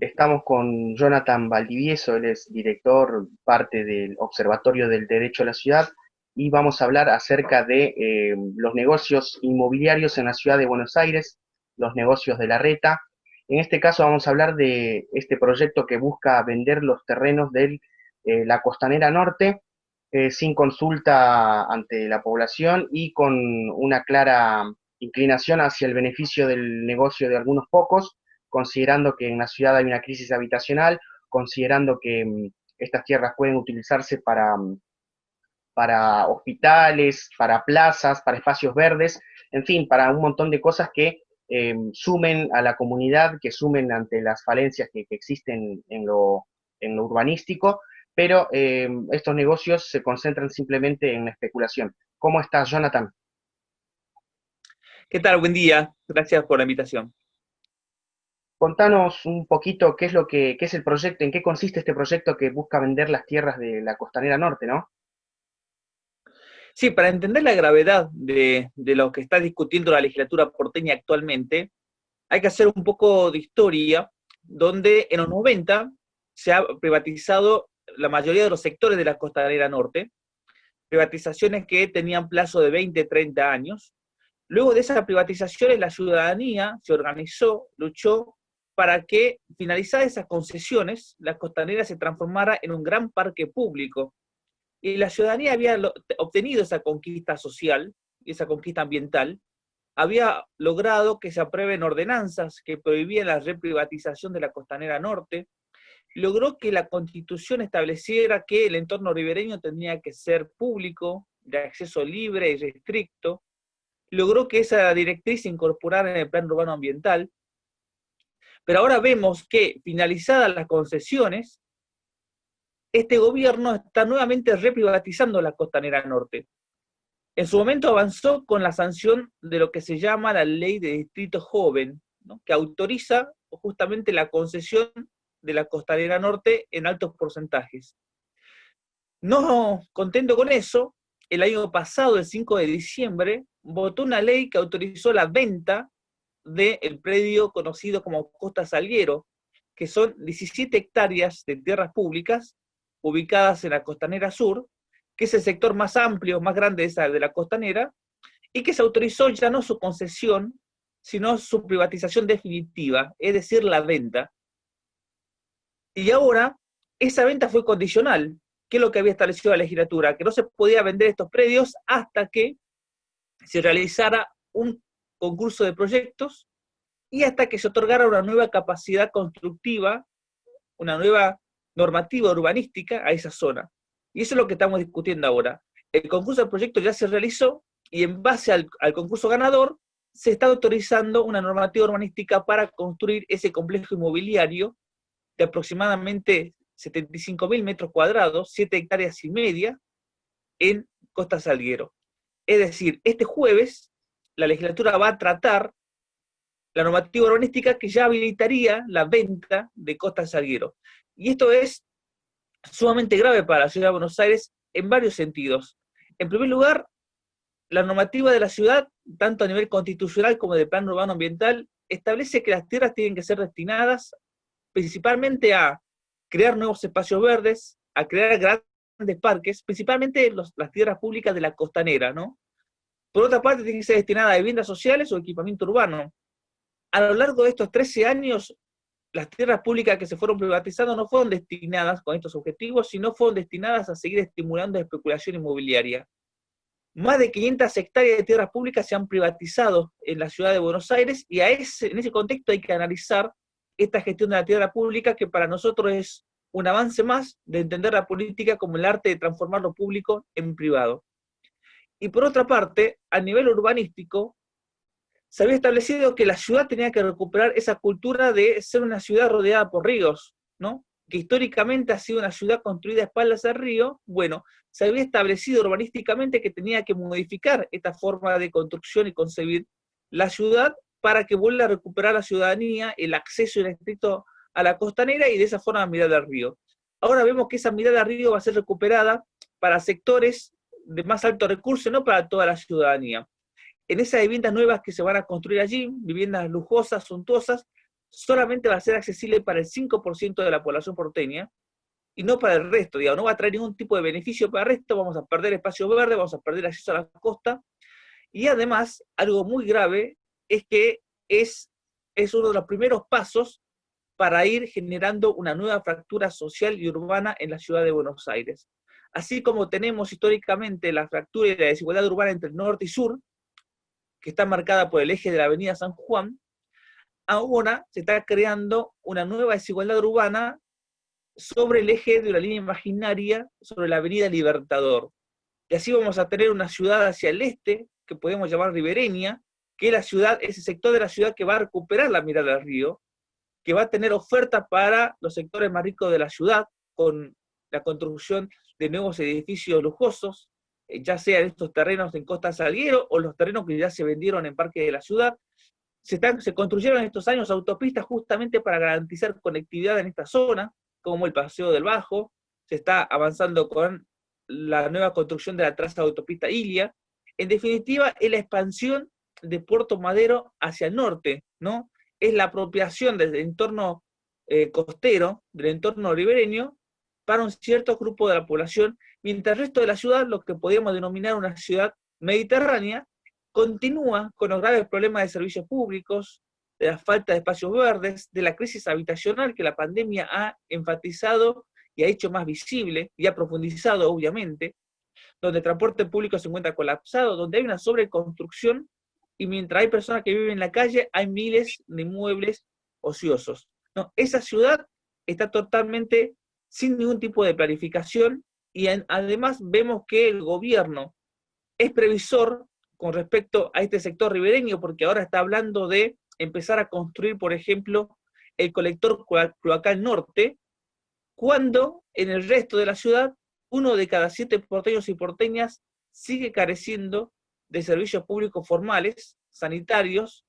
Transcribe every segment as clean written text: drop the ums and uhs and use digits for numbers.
Estamos con Jonathan Valdivieso, él es director, parte del Observatorio del Derecho a la Ciudad, y vamos a hablar acerca de los negocios inmobiliarios en la ciudad de Buenos Aires, los negocios de la reta. En este caso vamos a hablar de este proyecto que busca vender los terrenos de la Costanera Norte sin consulta ante la población y con una clara inclinación hacia el beneficio del negocio de algunos pocos, considerando que en la ciudad hay una crisis habitacional, considerando que estas tierras pueden utilizarse para hospitales, para plazas, para espacios verdes, en fin, para un montón de cosas que sumen a la comunidad, que sumen ante las falencias que existen en lo urbanístico, pero estos negocios se concentran simplemente en la especulación. ¿Cómo estás, Jonathan? ¿Qué tal? Buen día. Gracias por la invitación. Contanos un poquito qué es qué es el proyecto, en qué consiste este proyecto que busca vender las tierras de la Costanera Norte, ¿no? Sí, para entender la gravedad de lo que está discutiendo la legislatura porteña actualmente, hay que hacer un poco de historia, donde en los 90 se ha privatizado la mayoría de los sectores de la Costanera Norte, privatizaciones que tenían plazo de 20, 30 años. Luego de esas privatizaciones, la ciudadanía se organizó, luchó para que, finalizadas esas concesiones, la Costanera se transformara en un gran parque público. Y la ciudadanía había obtenido esa conquista social, esa conquista ambiental, había logrado que se aprueben ordenanzas que prohibían la reprivatización de la Costanera Norte, logró que la Constitución estableciera que el entorno ribereño tenía que ser público, de acceso libre y restricto, logró que esa directriz se incorporara en el Plan Urbano Ambiental, pero ahora vemos que, finalizadas las concesiones, este gobierno está nuevamente reprivatizando la Costanera Norte. En su momento avanzó con la sanción de lo que se llama la Ley de Distrito Joven, ¿no?, que autoriza justamente la concesión de la Costanera Norte en altos porcentajes. No contento con eso, el año pasado, el 5 de diciembre, votó una ley que autorizó la venta del predio conocido como Costa Salguero, que son 17 hectáreas de tierras públicas ubicadas en la Costanera Sur, que es el sector más amplio, más grande de la Costanera, y que se autorizó ya no su concesión, sino su privatización definitiva, es decir, la venta. Y ahora, esa venta fue condicional. ¿Qué es lo que había establecido la legislatura? Que no se podía vender estos predios hasta que se realizara un concurso de proyectos y hasta que se otorgara una nueva capacidad constructiva, una nueva normativa urbanística a esa zona. Y eso es lo que estamos discutiendo ahora. El concurso de proyectos ya se realizó y en base al concurso ganador se está autorizando una normativa urbanística para construir ese complejo inmobiliario de aproximadamente 75.000 metros cuadrados, 7 hectáreas y media, en Costa Salguero. Es decir, este jueves la legislatura va a tratar la normativa urbanística que ya habilitaría la venta de Costa Salguero. Y esto es sumamente grave para la ciudad de Buenos Aires en varios sentidos. En primer lugar, la normativa de la ciudad, tanto a nivel constitucional como de plan urbano ambiental, establece que las tierras tienen que ser destinadas principalmente a crear nuevos espacios verdes, a crear grandes parques, principalmente las tierras públicas de la costanera, ¿no? Por otra parte, tiene que ser destinada a viviendas sociales o equipamiento urbano. A lo largo de estos 13 años, las tierras públicas que se fueron privatizando no fueron destinadas con estos objetivos, sino fueron destinadas a seguir estimulando la especulación inmobiliaria. Más de 500 hectáreas de tierras públicas se han privatizado en la ciudad de Buenos Aires y en ese contexto hay que analizar esta gestión de la tierra pública, que para nosotros es un avance más de entender la política como el arte de transformar lo público en privado. Y por otra parte, a nivel urbanístico, se había establecido que la ciudad tenía que recuperar esa cultura de ser una ciudad rodeada por ríos, ¿no? Que históricamente ha sido una ciudad construida a espaldas del río. Bueno, se había establecido urbanísticamente que tenía que modificar esta forma de construcción y concebir la ciudad para que vuelva a recuperar la ciudadanía el acceso irrestricto a la costanera y de esa forma mirar al río. Ahora vemos que esa mirada al río va a ser recuperada para sectores de más alto recurso, no para toda la ciudadanía. En esas viviendas nuevas que se van a construir allí, viviendas lujosas, suntuosas, solamente va a ser accesible para el 5% de la población porteña, y no para el resto, digamos, no va a traer ningún tipo de beneficio para el resto, vamos a perder espacio verde, vamos a perder acceso a la costa, y además, algo muy grave es que es uno de los primeros pasos para ir generando una nueva fractura social y urbana en la ciudad de Buenos Aires. Así como tenemos históricamente la fractura y la desigualdad urbana entre el norte y sur, que está marcada por el eje de la avenida San Juan, ahora se está creando una nueva desigualdad urbana sobre el eje de una línea imaginaria sobre la avenida Libertador. Y así vamos a tener una ciudad hacia el este, que podemos llamar ribereña, que es la ciudad, ese sector de la ciudad que va a recuperar la mirada al río, que va a tener oferta para los sectores más ricos de la ciudad, con la construcción de nuevos edificios lujosos, ya sea estos terrenos en Costa Salguero o los terrenos que ya se vendieron en Parque de la Ciudad. Se construyeron en estos años autopistas justamente para garantizar conectividad en esta zona, como el Paseo del Bajo. Se está avanzando con la nueva construcción de la traza de autopista Ilia. En definitiva, es la expansión de Puerto Madero hacia el norte, ¿no? Es la apropiación del entorno costero, del entorno ribereño, para un cierto grupo de la población, mientras el resto de la ciudad, lo que podríamos denominar una ciudad mediterránea, continúa con los graves problemas de servicios públicos, de la falta de espacios verdes, de la crisis habitacional que la pandemia ha enfatizado y ha hecho más visible y ha profundizado, obviamente, donde el transporte público se encuentra colapsado, donde hay una sobreconstrucción y mientras hay personas que viven en la calle, hay miles de inmuebles ociosos. No, esa ciudad está totalmente sin ningún tipo de planificación y además vemos que el gobierno es previsor con respecto a este sector ribereño, porque ahora está hablando de empezar a construir, por ejemplo, el colector cloacal norte, cuando en el resto de la ciudad, 1 de cada 7 porteños y porteñas sigue careciendo de servicios públicos formales, sanitarios,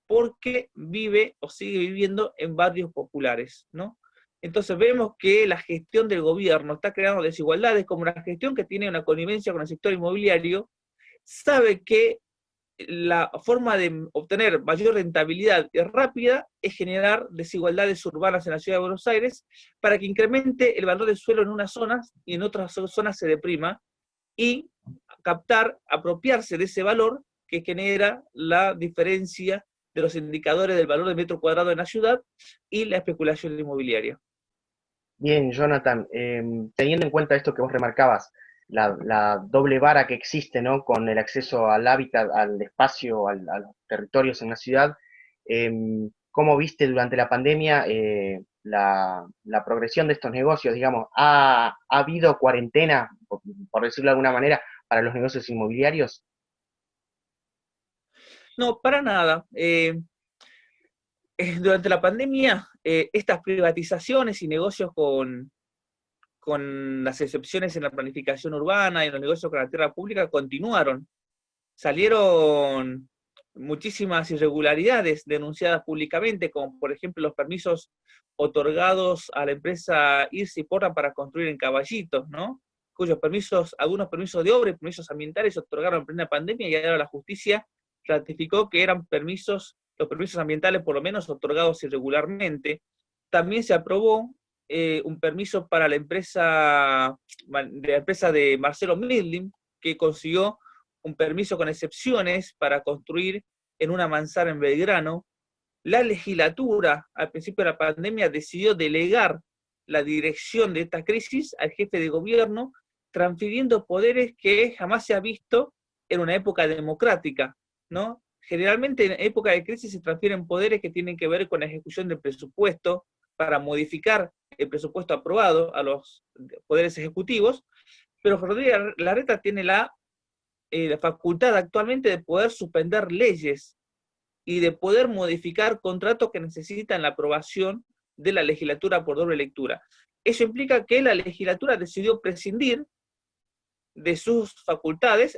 porque vive o sigue viviendo en barrios populares, ¿no? Entonces vemos que la gestión del gobierno está creando desigualdades, como la gestión que tiene una connivencia con el sector inmobiliario, sabe que la forma de obtener mayor rentabilidad y rápida es generar desigualdades urbanas en la ciudad de Buenos Aires para que incremente el valor del suelo en unas zonas y en otras zonas se deprima, y captar, apropiarse de ese valor que genera la diferencia de los indicadores del valor de metro cuadrado en la ciudad y la especulación inmobiliaria. Bien, Jonathan, teniendo en cuenta esto que vos remarcabas, la doble vara que existe, ¿no? Con el acceso al hábitat, al espacio, a los territorios en la ciudad, ¿cómo viste durante la pandemia la progresión de estos negocios? Digamos, ¿ha habido cuarentena, por decirlo de alguna manera, para los negocios inmobiliarios? No, para nada. Durante la pandemia, estas privatizaciones y negocios con las excepciones en la planificación urbana y en los negocios con la tierra pública continuaron. Salieron muchísimas irregularidades denunciadas públicamente, como por ejemplo los permisos otorgados a la empresa Irse y Porra para construir en Caballitos, ¿no? Cuyos permisos, algunos permisos de obra y permisos ambientales se otorgaron en plena pandemia y ahora la justicia ratificó que eran los permisos ambientales por lo menos otorgados irregularmente. También se aprobó un permiso para la empresa de Marcelo Midlin, que consiguió un permiso con excepciones para construir en una manzana en Belgrano. La legislatura, al principio de la pandemia, decidió delegar la dirección de esta crisis al jefe de gobierno, transfiriendo poderes que jamás se ha visto en una época democrática, ¿no? Generalmente en época de crisis se transfieren poderes que tienen que ver con la ejecución del presupuesto para modificar el presupuesto aprobado a los poderes ejecutivos, pero Rodríguez Larreta tiene la facultad actualmente de poder suspender leyes y de poder modificar contratos que necesitan la aprobación de la legislatura por doble lectura. Eso implica que la legislatura decidió prescindir de sus facultades,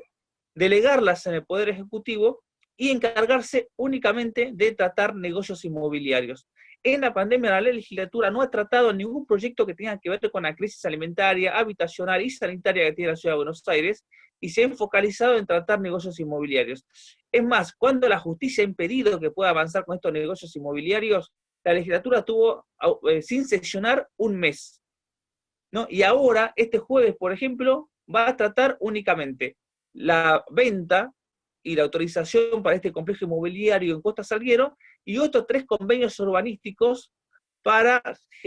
delegarlas en el Poder Ejecutivo y encargarse únicamente de tratar negocios inmobiliarios. En la pandemia la legislatura no ha tratado ningún proyecto que tenga que ver con la crisis alimentaria, habitacional y sanitaria que tiene la ciudad de Buenos Aires, y se ha focalizado en tratar negocios inmobiliarios. Es más, cuando la justicia ha impedido que pueda avanzar con estos negocios inmobiliarios, la legislatura estuvo sin sesionar un mes, ¿no? Y ahora, este jueves, por ejemplo, va a tratar únicamente la venta y la autorización para este complejo inmobiliario en Costa Salguero y otros 3 convenios urbanísticos para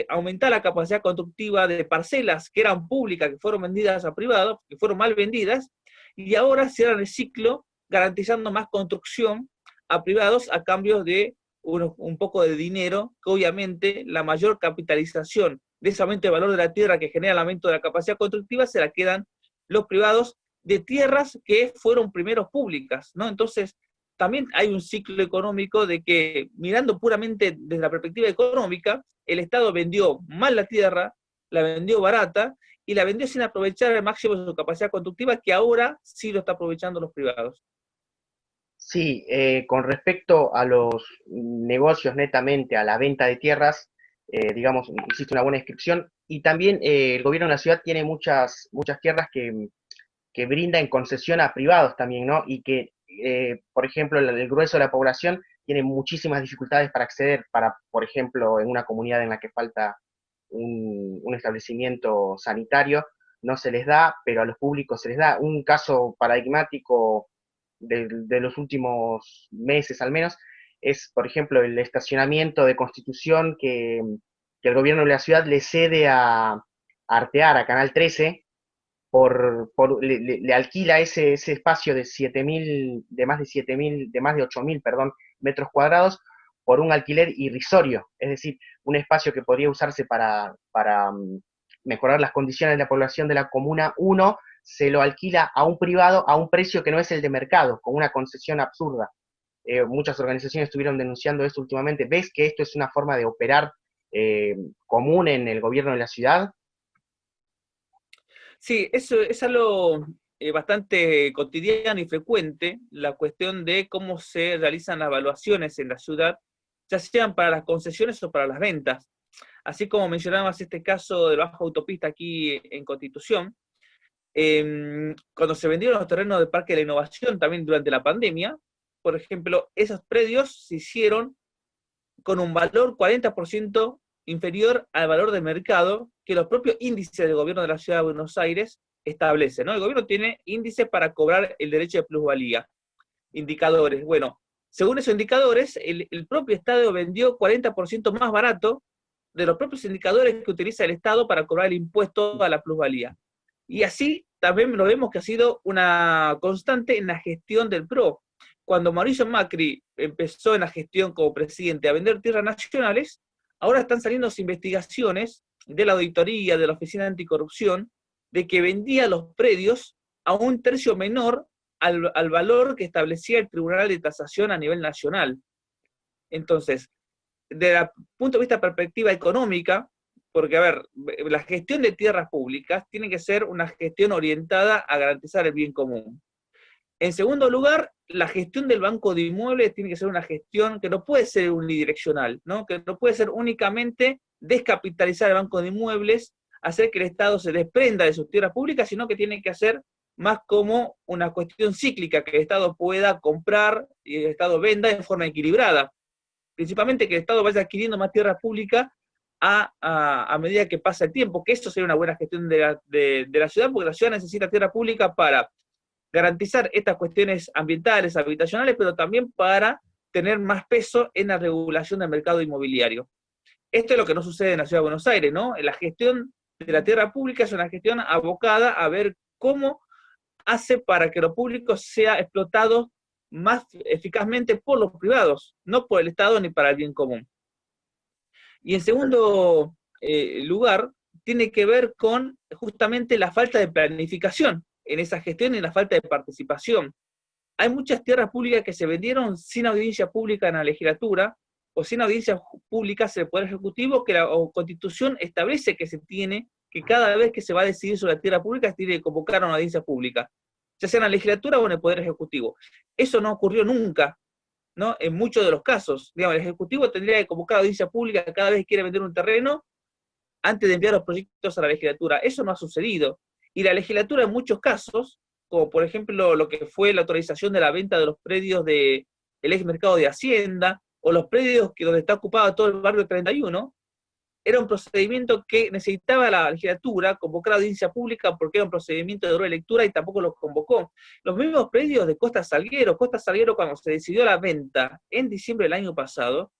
aumentar la capacidad constructiva de parcelas que eran públicas, que fueron vendidas a privados, que fueron mal vendidas, y ahora cierran el ciclo garantizando más construcción a privados a cambio de un poco de dinero, que obviamente la mayor capitalización de ese aumento de valor de la tierra que genera el aumento de la capacidad constructiva se la quedan los privados de tierras que fueron primeros públicas, ¿no? Entonces, también hay un ciclo económico de que, mirando puramente desde la perspectiva económica, el Estado vendió mal la tierra, la vendió barata, y la vendió sin aprovechar al máximo su capacidad constructiva, que ahora sí lo está aprovechando los privados. Sí, con respecto a los negocios netamente, a la venta de tierras, digamos, hiciste una buena descripción. Y también el gobierno de la ciudad tiene muchas tierras que brinda en concesión a privados también, ¿no? Y que, por ejemplo, el grueso de la población tiene muchísimas dificultades para acceder, por ejemplo, en una comunidad en la que falta un establecimiento sanitario, no se les da, pero a los públicos se les da. Un caso paradigmático de los últimos meses al menos es, por ejemplo, el estacionamiento de Constitución que el gobierno de la ciudad le cede a Artear, a Canal 13, le alquila ese espacio de 7.000, de más de 7.000, de más de 8.000, perdón, metros cuadrados, por un alquiler irrisorio, es decir, un espacio que podría usarse para mejorar las condiciones de la población de la Comuna 1, se lo alquila a un privado a un precio que no es el de mercado, con una concesión absurda. Muchas organizaciones estuvieron denunciando esto últimamente. ¿Ves que esto es una forma de operar común en el gobierno de la ciudad? Sí, eso es algo bastante cotidiano y frecuente, la cuestión de cómo se realizan las evaluaciones en la ciudad, ya sean para las concesiones o para las ventas. Así como mencionabas este caso de la baja autopista aquí en Constitución, cuando se vendieron los terrenos del Parque de la Innovación también durante la pandemia, por ejemplo, esos predios se hicieron con un valor 40% inferior al valor de mercado que los propios índices del gobierno de la Ciudad de Buenos Aires establecen, ¿no? El gobierno tiene índices para cobrar el derecho de plusvalía, indicadores. Bueno, según esos indicadores, el propio Estado vendió 40% más barato de los propios indicadores que utiliza el Estado para cobrar el impuesto a la plusvalía. Y así también lo vemos que ha sido una constante en la gestión del PRO. Cuando Mauricio Macri empezó en la gestión como presidente a vender tierras nacionales, ahora están saliendo investigaciones de la auditoría, de la Oficina Anticorrupción, de que vendía los predios a un tercio menor al valor que establecía el Tribunal de Tasación a nivel nacional. Entonces, desde el punto de vista de perspectiva económica, porque, a ver, la gestión de tierras públicas tiene que ser una gestión orientada a garantizar el bien común. En segundo lugar, la gestión del banco de inmuebles tiene que ser una gestión que no puede ser unidireccional, ¿no? Que no puede ser únicamente descapitalizar el banco de inmuebles, hacer que el Estado se desprenda de sus tierras públicas, sino que tiene que hacer más como una cuestión cíclica, que el Estado pueda comprar y el Estado venda en forma equilibrada. Principalmente que el Estado vaya adquiriendo más tierra pública a medida que pasa el tiempo, que eso sería una buena gestión de la ciudad, porque la ciudad necesita tierra pública para garantizar estas cuestiones ambientales, habitacionales, pero también para tener más peso en la regulación del mercado inmobiliario. Esto es lo que no sucede en la Ciudad de Buenos Aires, ¿no? La gestión de la tierra pública es una gestión abocada a ver cómo hace para que lo público sea explotado más eficazmente por los privados, no por el Estado ni para el bien común. Y en segundo lugar, tiene que ver con justamente la falta de planificación en esa gestión y la falta de participación. Hay muchas tierras públicas que se vendieron sin audiencia pública en la legislatura o sin audiencia pública en el Poder Ejecutivo, que la Constitución establece que se tiene, que cada vez que se va a decidir sobre la tierra pública se tiene que convocar a una audiencia pública, ya sea en la legislatura o en el Poder Ejecutivo. Eso no ocurrió nunca, ¿no? En muchos de los casos. Digamos, el Ejecutivo tendría que convocar a audiencia pública cada vez que quiere vender un terreno antes de enviar los proyectos a la legislatura. Eso no ha sucedido. Y la legislatura en muchos casos, como por ejemplo lo que fue la autorización de la venta de los predios del ex mercado de Hacienda, o los predios donde está ocupado todo el barrio 31, era un procedimiento que necesitaba la legislatura convocar a audiencia pública porque era un procedimiento de doble lectura y tampoco lo convocó. Los mismos predios de Costa Salguero cuando se decidió la venta en diciembre del año pasado,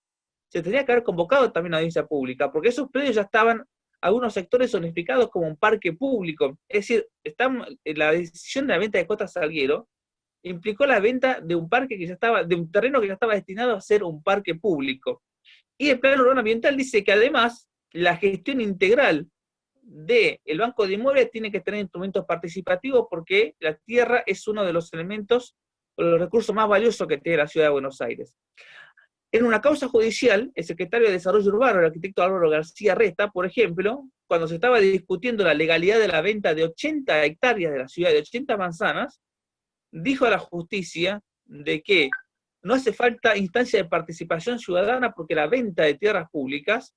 se tenía que haber convocado también a audiencia pública, porque esos predios ya estaban, algunos sectores zonificados como un parque público. Es decir, la decisión de la venta de Costa Salguero implicó la venta de un parque que ya estaba, de un terreno que ya estaba destinado a ser un parque público. Y el plan urbano ambiental dice que además la gestión integral del Banco de Inmuebles tiene que tener instrumentos participativos porque la tierra es uno de los elementos o los recursos más valiosos que tiene la ciudad de Buenos Aires. En una causa judicial, el secretario de Desarrollo Urbano, el arquitecto Álvaro García Resta, por ejemplo, cuando se estaba discutiendo la legalidad de la venta de 80 hectáreas de la ciudad, de 80 manzanas, dijo a la justicia de que no hace falta instancia de participación ciudadana porque la venta de tierras públicas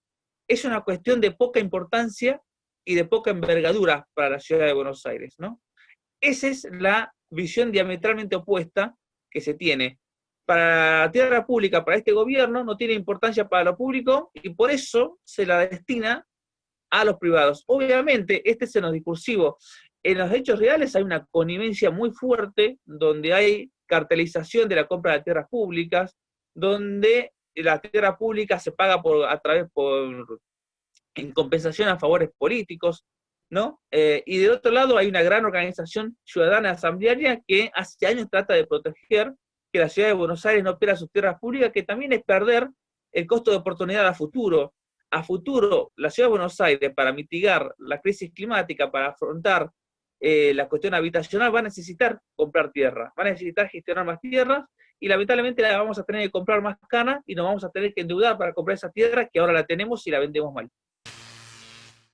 es una cuestión de poca importancia y de poca envergadura para la ciudad de Buenos Aires, ¿no? Esa es la visión diametralmente opuesta que se tiene. Para la tierra pública, para este gobierno, no tiene importancia para lo público y por eso se la destina a los privados. Obviamente, este es en lo discursivo. En los hechos reales hay una connivencia muy fuerte, donde hay cartelización de la compra de tierras públicas, donde la tierra pública se paga en compensación a favores políticos, ¿no? Y del otro lado hay una gran organización ciudadana asamblearia que hace años trata de proteger que la ciudad de Buenos Aires no pierda sus tierras públicas, que también es perder el costo de oportunidad a futuro. A futuro, la ciudad de Buenos Aires, para mitigar la crisis climática, para afrontar la cuestión habitacional, va a necesitar comprar tierra, va a necesitar gestionar más tierras, y lamentablemente la vamos a tener que comprar más cara y nos vamos a tener que endeudar para comprar esa tierra que ahora la tenemos y la vendemos mal.